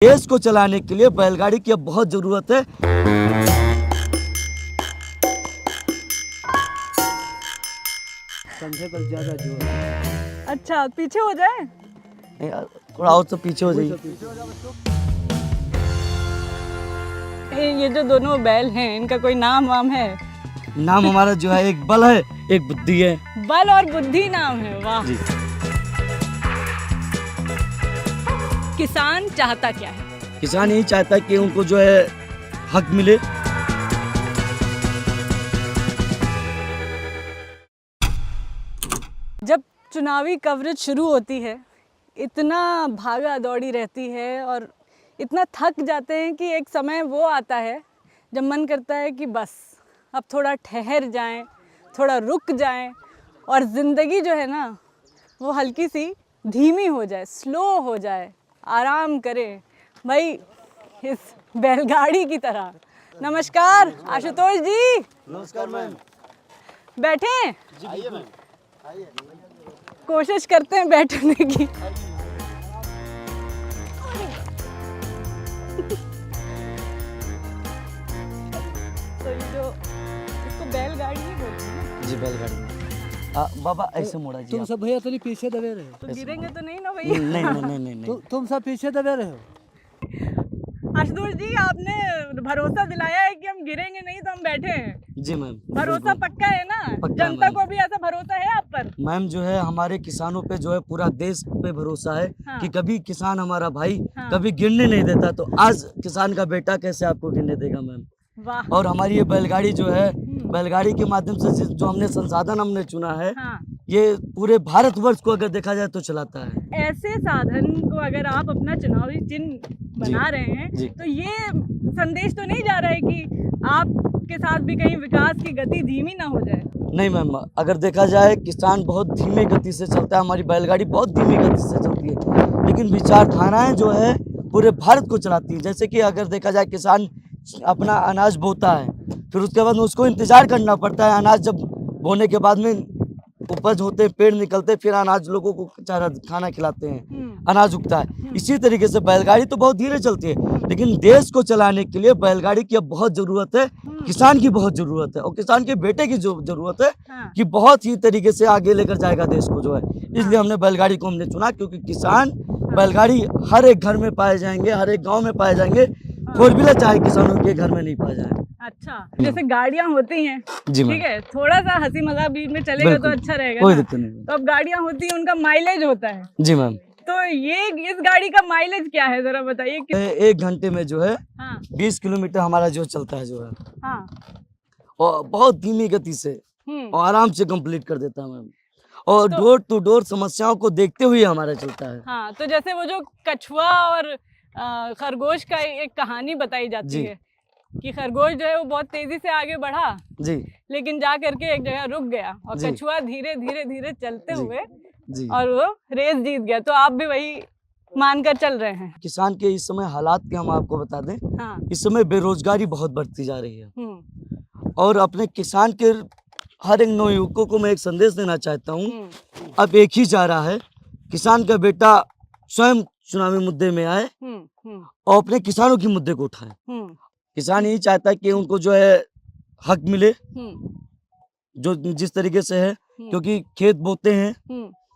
देश को चलाने के लिए बैलगाड़ी की अब बहुत जरूरत है। कंधे पर ज्यादा जोर है। अच्छा, पीछे हो जाए। नहीं यार, थोड़ा और तो पीछे हो जाइए। ये जो दोनों बैल हैं, इनका कोई नाम वाम है? नाम हमारा जो है, एक बल है, एक बुद्धि है। बल और बुद्धि नाम है, वाह। जी। किसान चाहता क्या है? किसान यही चाहता है कि उनको जो है हक मिले। जब चुनावी कवरेज शुरू होती है, इतना भागा दौड़ी रहती है और इतना थक जाते हैं कि एक समय वो आता है जब मन करता है कि बस अब थोड़ा ठहर जाएं, थोड़ा रुक जाएं और ज़िंदगी जो है ना वो हल्की सी धीमी हो जाए, स्लो हो जाए, आराम करें भाई इस बैलगाड़ी की तरह। नमस्कार आशुतोष जी। नमस्कार मैम। बैठें? आइए मैम। कोशिश करते हैं बैठने की। तो ये जो इसको बैलगाड़ी ही बोलते हैं ना? जी बैलगाड़ी। बाबा ऐसे मोड़ा जी तुम आप। सब भैया तो नहीं पीछे दबे रहे हो। तो गिरेंगे तो नहीं ना नहीं भैया? नहीं नहीं नहीं नहीं। तुम सब पीछे दबे रहे हो। आशुतोष जी, आपने भरोसा दिलाया है कि हम गिरेंगे नहीं तो हम बैठे हैं। जी मैम। भरोसा पक्का है ना? पक्का है, जनता मैम। को भी ऐसा भरोसा है आप पर? मैम जो है हमारे किसानों पे जो है पूरा देश पे भरोसा है। हाँ। कि कभी किसान हमारा भाई हाँ। कभी गिरने नहीं देता, तो आज किसान का बेटा कैसे आपको गिरने देगा मैम। वाह। और हमारी ये बैलगाड़ी जो है, बैलगाड़ी के माध्यम से जो हमने संसाधन हमने चुना है, हाँ। ये पूरे भारतवर्ष को अगर देखा जाए तो चलाता है। ऐसे साधन को अगर आप अपना चुनावी चिन्ह बना रहे हैं जी। तो ये संदेश तो नहीं जा रहा है कि आपके साथ भी कहीं विकास की गति धीमी ना हो जाए? नहीं मैम, अगर देखा जाए किसान बहुत धीमे गति से चलता है, हमारी बैलगाड़ी बहुत धीमी गति से चलती है, लेकिन विचारधाराएं जो है पूरे भारत को चलाती है। जैसे कि अगर देखा जाए किसान अपना अनाज बोता है, फिर उसके बाद में उसको इंतजार करना पड़ता है। अनाज जब बोने के बाद में उपज होते हैं, पेड़ निकलते हैं, फिर अनाज लोगों को चारा खाना खिलाते हैं, अनाज उगता है। इसी तरीके से बैलगाड़ी तो बहुत धीरे चलती है, लेकिन देश को चलाने के लिए बैलगाड़ी की अब बहुत जरूरत है। किसान की बहुत जरूरत है, और किसान के बेटे की जो जरूरत है हाँ। कि बहुत ही तरीके से आगे लेकर जाएगा देश को जो है। इसलिए हमने बैलगाड़ी को हमने चुना, क्योंकि किसान बैलगाड़ी हर एक घर में पाए जाएंगे, हर एक गाँव में पाए जाएंगे। फोर व्हीलर चाहे किसानों के घर में नहीं पाए जाए। अच्छा, जैसे गाड़ियां होती हैं, जी मैम। ठीक है, थोड़ा सा हंसी मजाक बीच में चलेगा तो बिल्कुल, अच्छा रहेगा कोई ना? दिक्कत नहीं। तो अब गाड़ियां होती हैं, उनका माइलेज होता है, जी मैम। तो ये इस गाड़ी का माइलेज क्या है जरा बताइए कि... एक घंटे में जो है हाँ 20 किलोमीटर हमारा जो चलता है जो है, हाँ। और बहुत धीमी गति से और आराम से कंप्लीट कर देता है मैम। और डोर टू डोर समस्याओं को देखते हुए हमारा चलता है। हाँ, तो जैसे वो जो कछुआ और खरगोश का एक कहानी बताई जाती जी। है कि खरगोश जो है वो बहुत तेजी से आगे बढ़ा, जी लेकिन जा करके एक जगह रुक गया, और जी। कछुआ धीरे धीरे धीरे चलते जी। हुए जी। और वो रेस जीत गया। तो आप भी वही मानकर चल रहे हैं? किसान के इस समय हालात के हम आपको बता दें, हाँ। इस समय बेरोजगारी बहुत बढ़ती जा रही है, और अपने किसान के हर एक नवयुवकों को मैं एक संदेश देना चाहता हूँ। अब एक ही चारा है, किसान का बेटा स्वयं चुनावी मुद्दे में आए और अपने किसानों के मुद्दे को उठाए। किसान यही चाहता है कि उनको जो है हक मिले, जो जिस तरीके से है, क्योंकि खेत बोते हैं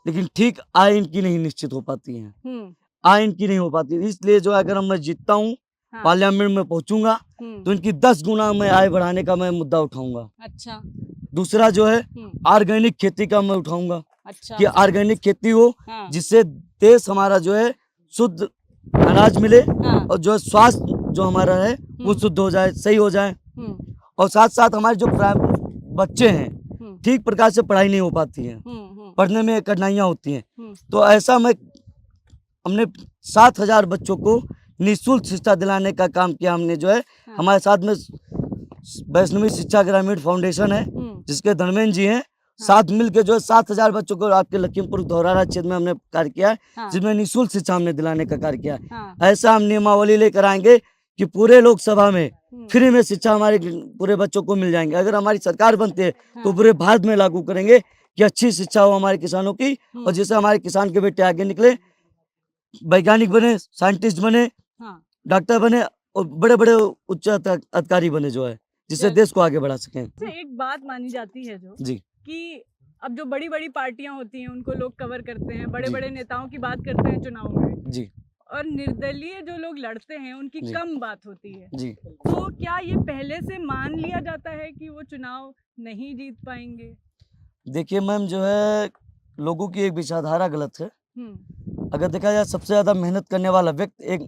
लेकिन ठीक आय इनकी नहीं निश्चित हो पाती है, आय इनकी नहीं हो पाती। इसलिए जो है अगर मैं जीतता हूँ, हाँ। पार्लियामेंट में पहुंचूंगा, तो इनकी 10 गुना मैं आय बढ़ाने का मैं मुद्दा उठाऊंगा। अच्छा। दूसरा जो है ऑर्गेनिक खेती का मैं उठाऊंगा। अच्छा। कि ऑर्गेनिक खेती हो, हाँ। जिससे देश हमारा जो है शुद्ध अनाज मिले, हाँ। और जो स्वास्थ्य जो हमारा है वो शुद्ध हो जाए, सही हो जाए। और साथ साथ हमारे जो बच्चे हैं ठीक प्रकार से पढ़ाई नहीं हो पाती है, पढ़ने में कठिनाइयाँ होती हैं, तो ऐसा हमने 7,000 बच्चों को निःशुल्क शिक्षा दिलाने का काम किया हमने जो है। हाँ। हमारे साथ में वैष्णवी शिक्षा ग्रामीण फाउंडेशन है, जिसके धर्मेंद्र जी हैं। साथ मिलकर जो है 7,000 बच्चों को आपके लखीमपुर धौरारा क्षेत्र में हमने कार्य किया है। हाँ। जिसमें निःशुल्क शिक्षा हमने दिलाने का कार्य किया है। हाँ। ऐसा हम नियमावली लेकर आएंगे कि पूरे लोकसभा में फ्री में शिक्षा हमारे पूरे बच्चों को मिल जाएंगे। अगर हमारी सरकार बनती है तो पूरे भारत में लागू करेंगे कि अच्छी शिक्षा हो हमारे किसानों की, और जिससे हमारे किसान के बेटे आगे निकले, वैज्ञानिक बने, साइंटिस्ट बने, हाँ डॉक्टर बने और बड़े बड़े उच्च अधिकारी बने जो है, जिससे Yes. देश को आगे बढ़ा सकें। अच्छा, एक बात मानी जाती है जो जी कि अब जो बड़ी बड़ी पार्टियां होती हैं उनको लोग कवर करते हैं, बड़े जी। बड़े नेताओं की बात करते हैं चुनाव में, जी और निर्दलीय जो लोग लड़ते हैं उनकी जी। कम बात होती है। जी। तो क्या ये पहले से मान लिया जाता है कि वो चुनाव नहीं जीत पाएंगे? देखिए मैम, जो है लोगों की एक विचारधारा गलत है। हम्म अगर देखा जाए, सबसे ज़्यादा मेहनत करने वाला व्यक्ति एक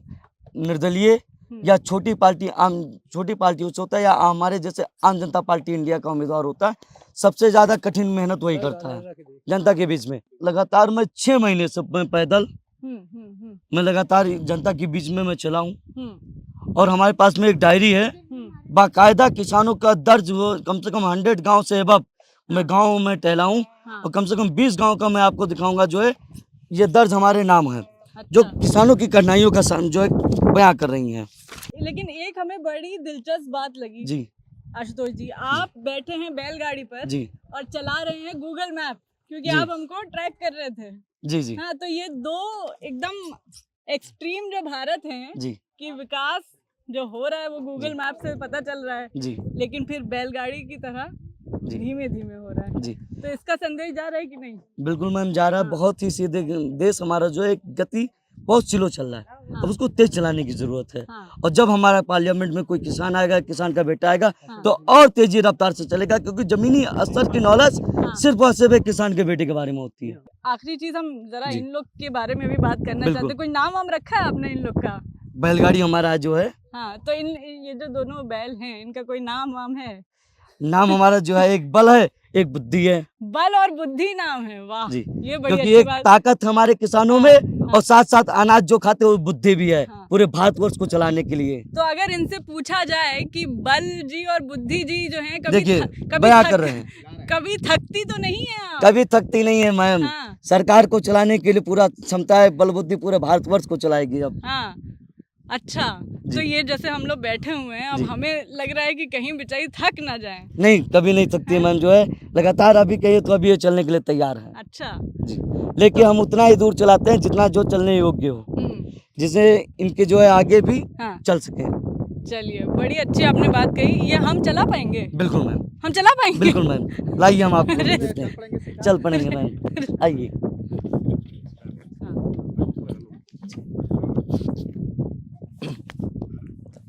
निर्दलीय हम्म, या छोटी पार्टी उससे होता है, या हमारे जैसे आम जनता पार्टी इंडिया का उम्मीदवार होता है। सबसे ज़्यादा कठिन मेहनत वही करता है जनता के बीच में। लगातार मैं 6 महीने से मैं पैदल मैं लगातार जनता के बीच में मैं चला हूँ। हम्म, और हमारे पास में एक डायरी है, बाकायदा किसानों का दर्ज वो कम से कम 100 गांव से अब मैं गांव में टहला हूँ, हाँ, और कम से कम 20 गांव का मैं आपको दिखाऊंगा जो है ये दर्ज हमारे नाम है, जो अच्छा। किसानों की कठिनाइयों का जो है बयां कर रही हैं। लेकिन एक हमें बड़ी दिलचस्प बात लगी जी आशुतोष जी, आप बैठे हैं बैलगाड़ी पर जी और चला रहे हैं गूगल मैप, क्योंकि जी। आप हमको ट्रैक कर रहे थे। जी जी हाँ, तो ये दो एकदम एक्सट्रीम जो भारत हैं जी कि विकास जो हो रहा है वो गूगल मैप से पता चल रहा है, जी लेकिन फिर बैलगाड़ी की तरह जी धीमे धीमे हो रहा है। जी। तो इसका संदेश जा रहा है कि नहीं? बिल्कुल मैम, जा रहा है। बहुत ही सीधे देश हमारा जो है गति बहुत स्लो चल रहा है। अब उसको तेज चलाने की जरूरत है। हाँ, और जब हमारा पार्लियामेंट में कोई किसान आएगा, किसान का बेटा आएगा, हाँ। तो और तेजी रफ्तार से चलेगा, क्योंकि जमीनी स्तर की नॉलेज हाँ। सिर्फ और सिर्फ एक किसान के बेटे के बारे में होती है। आखिरी चीज हम जरा जी। इन लोग के बारे में भी बात करना बिल्कुल। चाहते हैं। कोई नाम वाम रखा है आपने इन लोग का? बैलगाड़ी हमारा जो है, हाँ, तो इन ये जो दोनों बैल हैं इनका कोई नाम वाम है? नाम हमारा जो है, एक बल है, एक बुद्धि है। बल और बुद्धि नाम है, वाह, जी। ये बड़ी क्योंकि अच्छी एक बात। ताकत हमारे किसानों में, और साथ साथ अनाज जो खाते हैं वो बुद्धि भी है, हाँ। पूरे भारतवर्ष को चलाने के लिए। तो अगर इनसे पूछा जाए कि बल जी और बुद्धि जी जो हैं देखिए, बयां कर रहे हैं, कभी थकती तो नहीं है आप? कभी थकती नहीं है मैम। हाँ। सरकार को चलाने के लिए पूरा क्षमता है, बल बुद्धि पूरे भारतवर्ष को चलाएगी अब। हाँ, अच्छा, तो ये जैसे हम लोग बैठे हुए हैं, अब जी। हमें लग रहा है कि कहीं बेचारी थक ना जाए। नहीं, कभी नहीं थकती मैम, जो है लगातार अभी कहिए तो अभी ये चलने के लिए तैयार है। अच्छा। जी, लेकिन हम उतना ही दूर चलाते हैं जितना जो चलने योग्य हो, जिसे इनके जो है आगे भी हाँ, चल सके। चलिए, बड़ी अच्छी आपने बात कही। ये हम चला पाएंगे? बिल्कुल मैम, हम चला पाएंगे? बिल्कुल मैम, लाइए हम आपको देते हैं। चल पड़ेंगे मैम, आइए।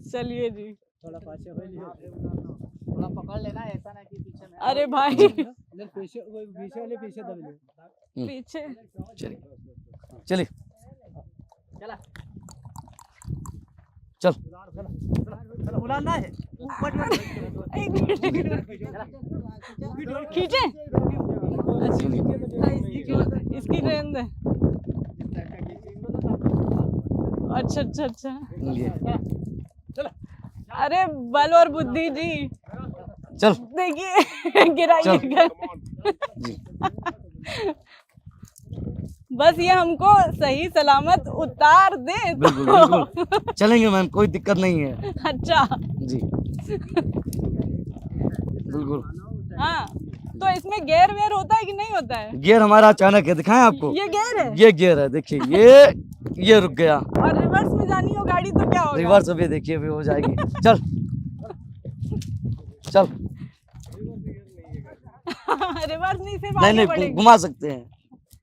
चलिए जी। थोड़ा पाछे हो लियो, थोड़ा पकड़ लेना, ऐसा ना कि पीछे में। अरे भाई, नहीं, पीछे वो पीछे वाले पीछे दब लियो। पीछे चलिए चलिए चला चल। उड़ाना है। एक मिनट खींचे। इसकी ट्रेन है। अच्छा अच्छा अच्छा। ये, अरे बल और बुद्धि जी, चल देखिए गिराइएगा। जी। बस ये हमको सही सलामत उतार दे तो। बिल्कुल बिल्कुल चलेंगे मैम, कोई दिक्कत नहीं है। अच्छा, जी बिल्कुल। हाँ, तो इसमें गेयर वेयर होता है कि नहीं होता है? गियर हमारा अचानक है, दिखाएं आपको? ये गेयर है? ये गियर है, देखिए ये रुक गया। और रिवर्स में जानी हो गाड़ी तो क्या होगा? रिवर्स अभी देखिए, अभी हो जाएगी। चल चल। रिवर्स नहीं, सिर्फ नहीं आगे नहीं, बढ़ेगी, घुमा सकते हैं।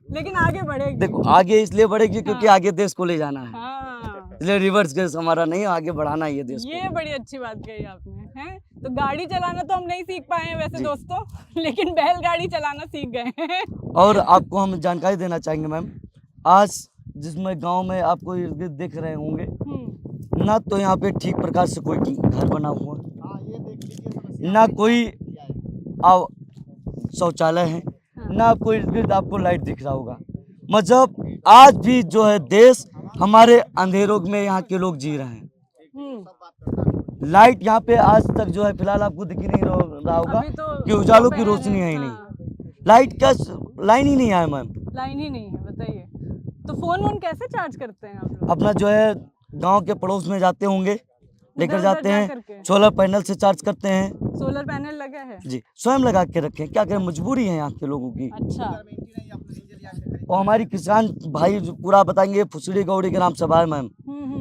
लेकिन आगे बढ़ेगी। देखो, आगे इसलिए बढ़ेगी क्योंकि हाँ। आगे देश को ले जाना है, हाँ, इसलिए रिवर्स गेयर हमारा नहीं, आगे बढ़ाना है ये देश ये को। बड़ी अच्छी बात कही आपने, हैं? तो गाड़ी चलाना तो हम नहीं सीख पाए हैं वैसे जी। दोस्तों, लेकिन बैलगाड़ी चलाना सीख गए हैं। और आपको हम जानकारी देना चाहेंगे मैम, आज जिसमें गांव में आपको इर्द गिर्द देख रहे होंगे, ना तो यहाँ पे ठीक प्रकार से कोई घर बना हुआ, ना कोई शौचालय है, ना आपको इर्द गिर्द आपको लाइट दिख रहा होगा। मतलब आज भी जो है देश हमारे अंधेरों में यहाँ के लोग जी रहे हैं। लाइट यहाँ पे आज तक जो है फिलहाल आपको दिख ही नहीं रहा होगा अभी तो कि उजालों की दोपहर रोशनी है ही हाँ, नहीं, लाइट का लाइन ही नहीं आया मैम। लाइन ही नहीं है, बताइए। तो फोन वोन कैसे चार्ज करते हैं आप लोग? अपना जो है गांव के पड़ोस में जाते होंगे, लेकर उधर जाते जा हैं, करके? सोलर पैनल से चार्ज करते हैं। सोलर पैनल लगा है? जी, स्वयं लगा के रखें, क्या करें, मजबूरी है यहाँ के लोगों की। अच्छा, और हमारी किसान भाई जो पूरा बताएंगे, फुसड़ी गौड़ी के नाम सभा है मैम,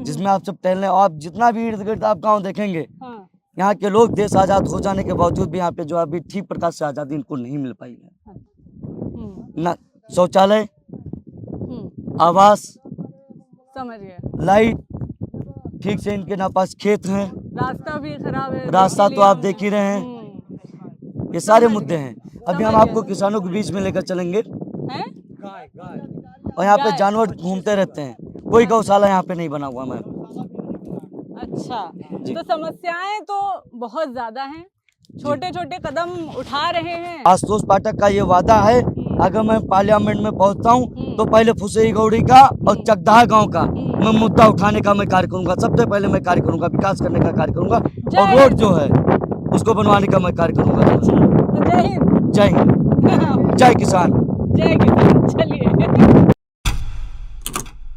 जिसमें आप सब टहलने, आप जितना भी इर्द गिर्द आप गाँव देखेंगे, हाँ। यहाँ के लोग देश आज़ाद हो जाने के बावजूद भी यहाँ पे जो अभी ठीक प्रकार से आज़ादी इनको नहीं मिल पाई है। हम्म, ना शौचालय, आवास, समझ गए। लाइट, ठीक से इनके ना पास खेत हैं, रास्ता भी खराब है, रास्ता तो तो आप इसीलिए देख ही रहे हैं। हम्म, ये सारे मुद्दे हैं। अभी हम समझ आपको गए। किसानों के बीच में लेकर चलेंगे हैं? और यहाँ पे गाय। जानवर घूमते रहते हैं। कोई गौशाला यहाँ पे नहीं बना हुआ मैम। अच्छा, जी। तो समस्याएं तो बहुत ज्यादा हैं, छोटे छोटे कदम उठा रहे हैं। आशुतोष पाठक का ये वादा है, अगर मैं पार्लियामेंट में पहुंचता हूं तो पहले फुसई गौड़ी का और चकदाह गांव का मैं मुद्दा उठाने का मैं कार्य करूंगा। सबसे पहले मैं कार्य करूंगा, विकास करने का कार्य करूंगा और जय रोड जो है उसको बनवाने का मैं कार्य करूंगा। तो जय हिंद। जय हिंद, जय किसान। जय किसान। चलिए।